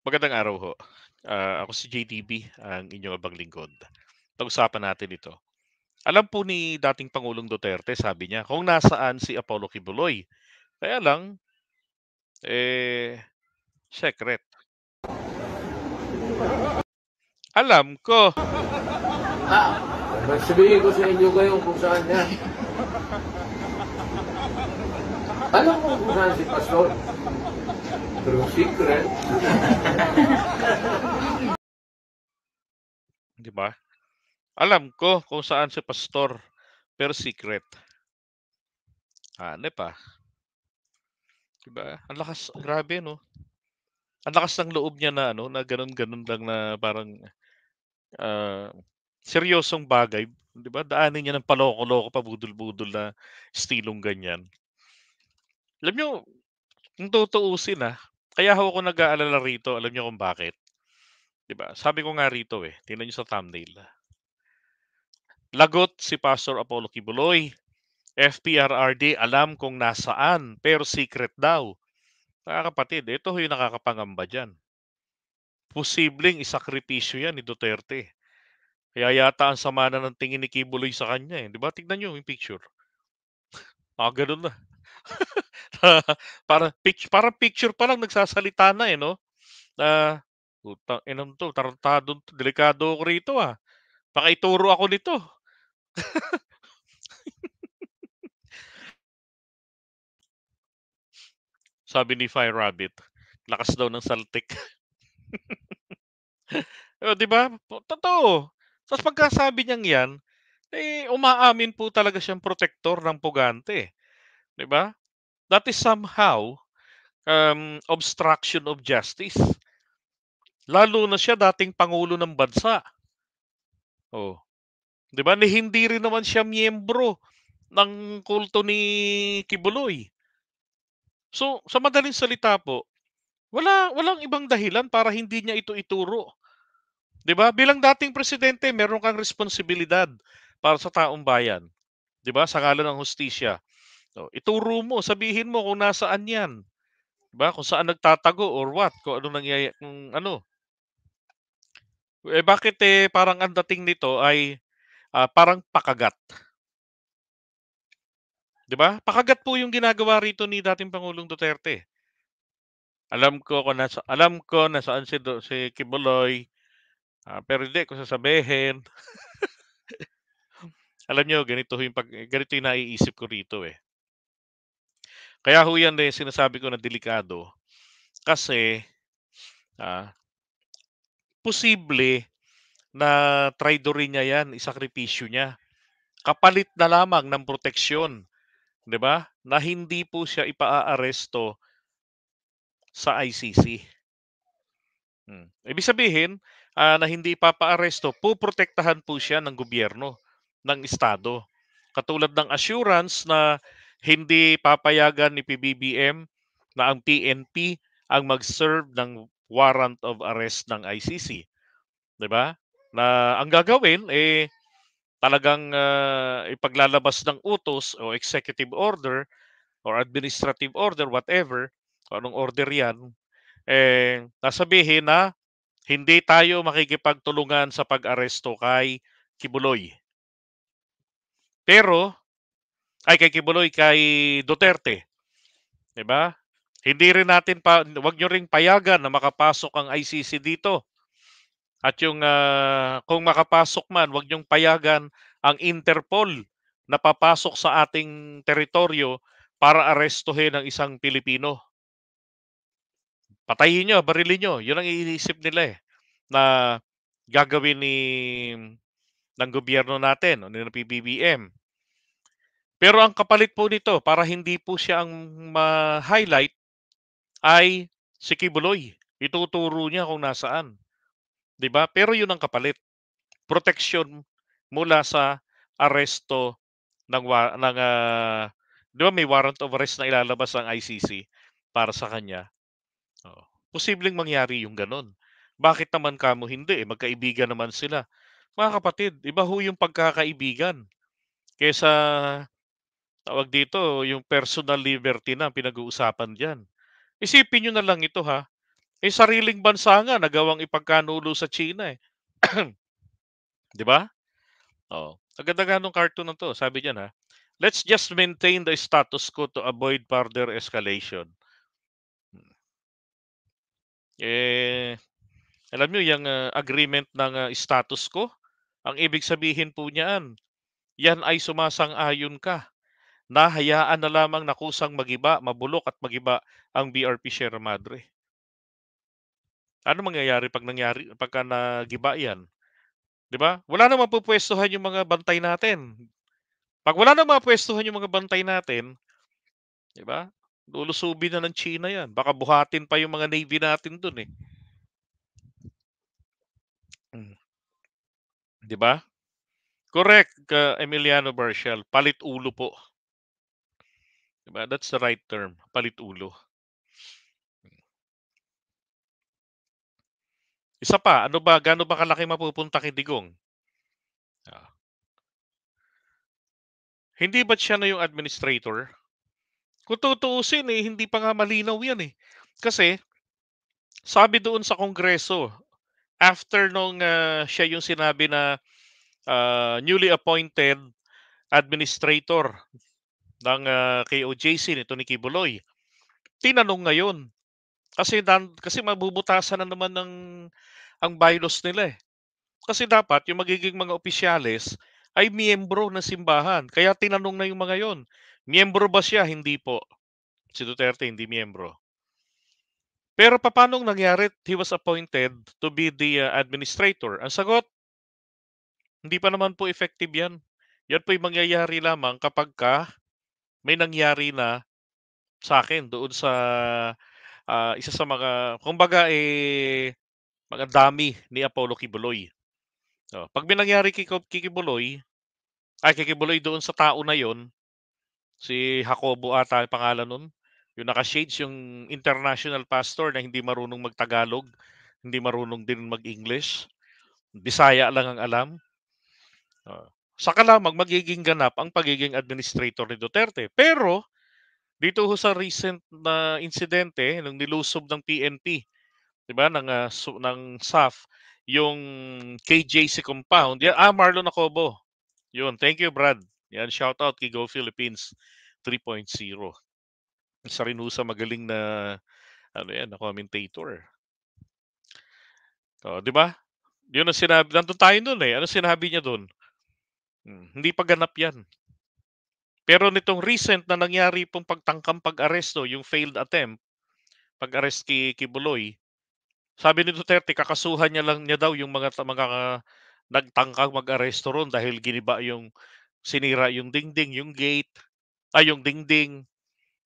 Magandang araw ho. Ako si JDB, ang inyong abang lingkod. Pag-usapan natin ito. Alam po ni dating Pangulong Duterte, sabi niya, kung nasaan si Apollo Kibuloy. Kaya lang, secret. Alam ko. Sabihin ko sa inyo ngayon kung saan niya. Alam ko kung saan si Pastor. Pero secret. Di ba? Alam ko kung saan si Pastor, pero secret. Ano pa? Di ba? Ang lakas, grabe no? Ang lakas ng loob niya na ano, na ganun-ganun lang na parang ah, seryosong bagay, 'di ba? Daanin niya ng paloko-loko, pabudol-budol na estilong ganyan. Alam niyo, kung tutuusin, kaya ho ako nag-aalala rito, alam niyo kung bakit? 'Di ba? Sabi ko nga rito tingnan niyo sa thumbnail. Lagot si Pastor Apollo Kibuloy. FPRRD alam kung nasaan, pero secret daw. Mga kapatid, ito ho yung nakakapangamba dyan. Posibleng isakripisyo yan ni Duterte. Kaya yata ang sama na ng tingin ni Kibuloy sa kanya. Di ba? Tignan nyo yung picture. Ganun na. Parang picture pa lang nagsasalita na no? Na, putang inang to, tarantado, delikado ako rito Pakiituro ako nito. Sabi ni Fire Rabbit, lakas daw ng saltik. Di ba? Totoo. Tapos pagkasabi niyang yan, umaamin po talaga siyang protector ng pugante. Di ba? That is somehow obstruction of justice. Lalo na siya dating Pangulo ng Bansa. Oh. 'Di ba? Hindi rin naman siya miyembro ng kulto ni Kibuloy. So, sa madaling salita po, walang ibang dahilan para hindi niya ito ituro. 'Di ba? Bilang dating presidente, meron kang responsibilidad para sa taong bayan. 'Di ba? Sa ngalan ng hustisya. So, ituro mo, sabihin mo kung nasaan 'yan. 'Di ba? Kung saan nagtatago or what, kung ano nangyayari, kung ano. Bakit parang ang dating nito ay parang pakagat. 'Di ba? Pakagat po yung ginagawa rito ni dating Pangulong Duterte. Alam ko nasaan si Kibuloy, pero hindi ko sasabihin. Alam niyo ganito yung naiisip ko rito Kaya ho yan sinasabi ko na delikado kasi ah, posible na traidorin niya yan, isakripisyo niya. Kapalit na lamang ng proteksyon, 'di ba? Na hindi po siya ipaaresto sa ICC. Ibig sabihin, na hindi ipapaaresto, poprotektahan po siya ng gobyerno, ng estado. Katulad ng assurance na hindi papayagan ni PBBM na ang PNP ang mag-serve ng warrant of arrest ng ICC, 'di ba? Na ang gagawin talagang ipaglalabas ng utos o executive order or administrative order, whatever, kung anong order 'yan, sasabihin na hindi tayo makikipagtulungan sa pag-aresto kay Kibuloy. Pero, kay Kibuloy, kay Duterte, 'di ba? Hindi rin natin wag niyo ring payagan na makapasok ang ICC dito. At yung kung makapasok man, wag niyong payagan ang Interpol na papasok sa ating teritoryo para arestuhin ang isang Pilipino. Patayin niyo, barilin niyo. 'Yun ang iniisip nila na gagawin ng gobyerno natin o ng PBBM. Pero ang kapalit po nito para hindi po siya ang ma-highlight ay si Kibuloy. Ituturo niya kung nasaan, 'di ba? Pero 'yun ang kapalit. Proteksyon mula sa aresto ng 'di ba may warrant of arrest na ilalabas ang ICC para sa kanya. Oo. Posibleng mangyari yung gano'n. Bakit naman kamo hindi, magkaibigan naman sila. Mga kapatid, iba ho yung pagkakaibigan kaysa tawag dito, yung personal liberty na pinag-uusapan diyan. Isipin niyo na lang ito Eh, sariling bansa nga nagawang ipagkanulo sa China, eh. 'Di ba? Oo. Ang ganda nga nung cartoon na 'to, sabi diyan, "Let's just maintain the status quo to avoid further escalation." Hmm. Eh, alam niyo yang, agreement ng, status quo, ang ibig sabihin po niyan, yan ay sumasang-ayon ka na hayaan na lamang na kusang magiba, mabulok at magiba ang BRP Sierra Madre. Ano mangyayari 'pag pagka nagiba yan, 'di ba? Wala namang pupuwestuhan yung mga bantay natin. 'Pag wala namang mapuwestuhan yung mga bantay natin, 'di ba, lulusubin na ng China 'yan. Baka buhatin pa yung mga navy natin dun, eh. Hmm, 'di ba? Correct, Emiliano Barcial, palit ulo po, 'di ba? That's the right term, palit ulo. Isa pa, ano ba, gaano ba kalaki mapupunta kay Digong? Ah, hindi ba't siya na yung administrator? Kung tutuusin, eh, hindi pa nga malinaw 'yan, eh. Kasi sabi doon sa Kongreso, after nung, siya yung sinabi na, newly appointed administrator ng, KOJC nito ni Kibuloy, tinanong ngayon. Kasi mabubutasan na naman ang bylaws nila, eh. Kasi dapat yung magiging mga opisyales ay miyembro ng simbahan, kaya tinanong na yung mga yon. Miyembro ba siya? Hindi po. Si Duterte hindi miyembro. Pero papanong nangyari he was appointed to be the, administrator? Ang sagot, hindi pa naman po effective 'yan. 'Yan po'y mangyayari lamang kapagka may nangyari na sa'kin doon sa, isa sa mga kumbaga, mga dami ni Apollo Kibuloy. Oh, 'pag may nangyari kay Kibuloy doon sa tao na 'yon, si Jacobo ata ang pangalan nun, yung naka-shades, yung international pastor na hindi marunong mag-Tagalog, hindi marunong din mag-English, Bisaya lang ang alam, oo. Saka lamang magiging ganap ang pagiging administrator ni Duterte. Pero dito ho sa recent na insidente nung nilusob ng PNP, 'di ba, ng SAF yung KJC compound, Marlon Acobo. Yun, thank you Brad. Yan, shout out kay Go Philippines 3.0. Isa rin ho sa magaling na ano yan, na commentator. Oh, 'di ba? Yun ang sinabi, nandun tayo noon, eh. Ano sinabi niya doon? Hindi pa ganap 'yan. Pero nitong recent na nangyari pong pagtangkang pag-aresto, yung failed attempt, pag-arrest kay Kibuloy, sabi ni Duterte kakasuhan niya daw yung mga nagtangkang mag-aresto ron dahil giniba yung sinira yung dingding, yung gate, yung dingding.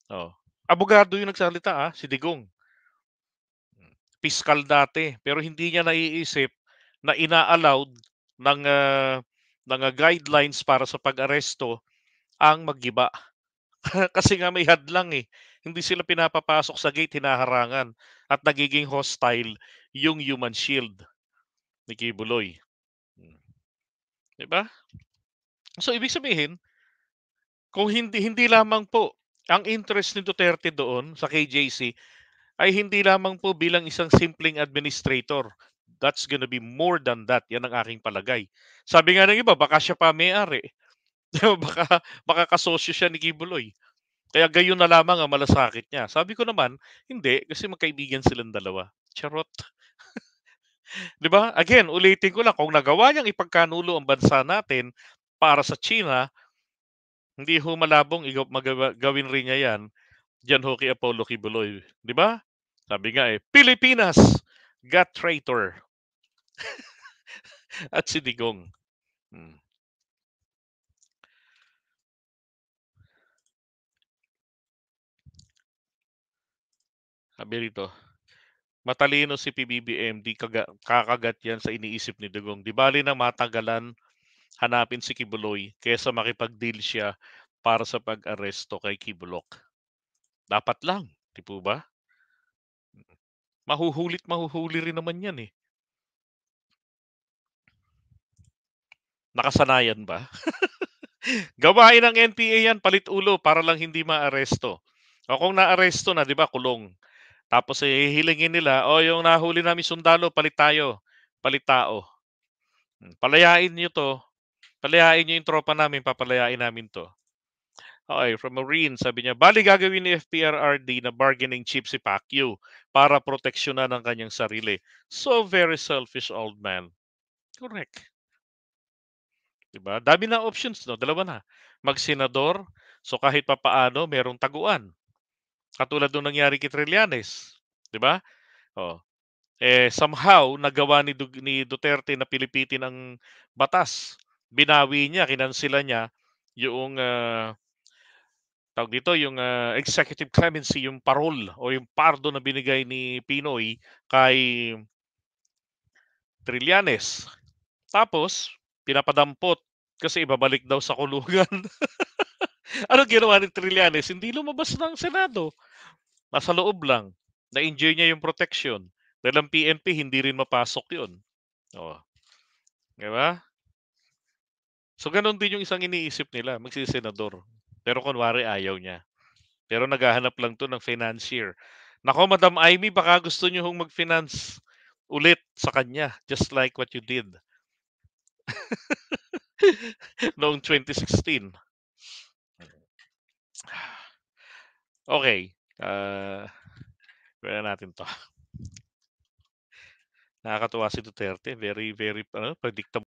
Oh. Abogado yung nagsalita, si Digong. Piskal dati, pero hindi niya naiisip na ina-allowed ng, guidelines para sa pag-aresto ang maggiba. Kasi nga may hadlang, eh. Hindi sila pinapapasok sa gate, hinaharangan at nagiging hostile yung human shield ni Kibuloy. Hmm, 'di ba? So ibig sabihin, kung hindi lamang po ang interest ni Duterte doon sa KJC ay hindi lamang po bilang isang simpleng administrator. That's gonna be more than that. Yan ang aking palagay. Sabi nga ng iba, baka siya pa may-ari. Baka kasosyo siya ni Kibuloy. Kaya gayon na lamang ang malasakit niya. Sabi ko naman, hindi, kasi magkaibigan silang dalawa. Charot. 'Di ba? Again, ulitin ko lang, kung nagawa niyang ipagkanulo ang bansa natin para sa China, hindi ho malabong gawin rin niya yan diyan ho kay Apollo Kibuloy. 'Di ba? Sabi nga, Pilipinas got traitor at si Digong. Hmm. Sabi rito, matalino si PBBM, di kakagat yan sa iniisip ni Digong. Di bali na matagalan hanapin si Kibuloy kaysa makipag-deal siya para sa pag-aresto kay Kibulok. Dapat lang, di po ba? Mahuhuli rin naman yan, eh. Nakasanayan ba? Gawain ng NPA yan, palit ulo para lang hindi maaresto. O kung naaresto na, di ba, kulong. Tapos hihilingin nila, "O yung nahuli naming sundalo palit tayo, palit tao. Palayain niyo 'to, palayain niyo yung tropa namin, papalayain namin 'to." Okey, from Marine sabi niya, "Bale gagawin ni FPRRD na bargaining chip si Pacquiao para proteksyonan ang kanyang sarili. So very selfish old man." Correct, 'di ba? Dami na options 'no, dalawa na, mag-senador, so kahit papaano merong taguan. Katulad nung nangyari kay Trillanes, 'di ba? Oh, somehow nagawa ni Duterte na pilipitin ang batas. Binawi niya, kinansela niya yung, tawag dito, yung, executive clemency, yung parol o yung pardo na binigay ni Pinoy kay Trillanes. Tapos pinapadampot kasi ibabalik daw sa kulungan. Anong ginawa ni Trillanes? Hindi lumabas ng Senado, nasa loob lang. Na-enjoy niya yung protection. Dahil ang PNP hindi rin mapasok yun. Oh, 'di ba? So gano'n din yung isang iniisip nila, magsesenador. Pero kunwari ayaw niya. Pero naghahanap lang 'to ng financier. Naku, Madam Amy, baka gusto niyo hong mag-finance ulit sa kanya, just like what you did noong 2016. Okay, gawin natin 'to. Nakakatuwa si Duterte, very, very predictable.